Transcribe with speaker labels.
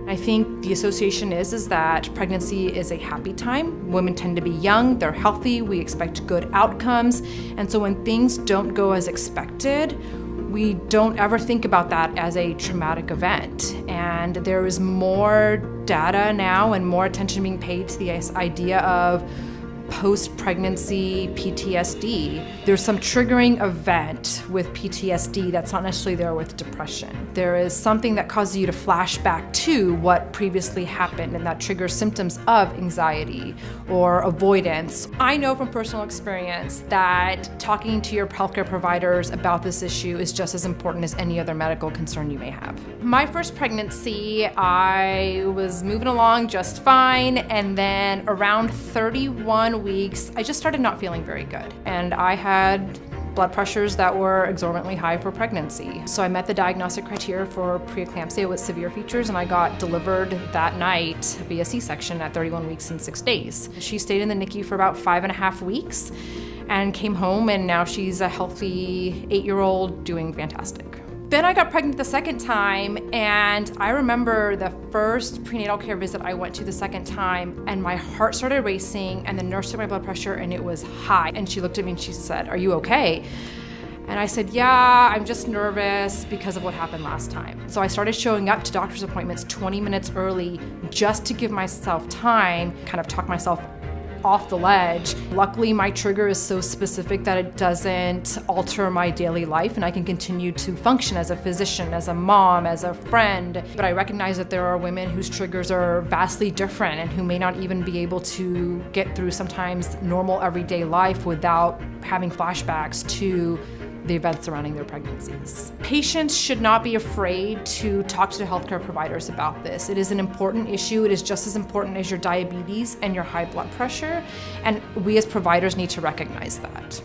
Speaker 1: I think the association is that pregnancy is a happy time. Women tend to be young, they're healthy, we expect good outcomes. And so when things don't go as expected, we don't ever think about that as a traumatic event. And there is more data now and more attention being paid to the idea of post-pregnancy PTSD. There's some triggering event with PTSD that's not necessarily there with depression. There is something that causes you to flash back to what previously happened, and that triggers symptoms of anxiety or avoidance. I know from personal experience that talking to your healthcare providers about this issue is just as important as any other medical concern you may have. My first pregnancy, I was moving along just fine, and then around 31 weeks, I just started not feeling very good. And I had blood pressures that were exorbitantly high for pregnancy. So I met the diagnostic criteria for preeclampsia with severe features, and I got delivered that night via C-section at 31 weeks and 6 days. She stayed in the NICU for about 5.5 weeks and came home, and now she's a healthy 8-year-old doing fantastic. Then I got pregnant the second time, and I remember the first prenatal care visit I went to the second time, and my heart started racing, and the nurse took my blood pressure, and it was high. And she looked at me and she said, "Are you okay?" And I said, "Yeah, I'm just nervous because of what happened last time." So I started showing up to doctor's appointments 20 minutes early just to give myself time, kind of talk myself off the ledge. Luckily, my trigger is so specific that it doesn't alter my daily life, and I can continue to function as a physician, as a mom, as a friend. But I recognize that there are women whose triggers are vastly different and who may not even be able to get through sometimes normal everyday life without having flashbacks to the events surrounding their pregnancies. Patients should not be afraid to talk to the healthcare providers about this. It is an important issue. It is just as important as your diabetes and your high blood pressure, and we as providers need to recognize that.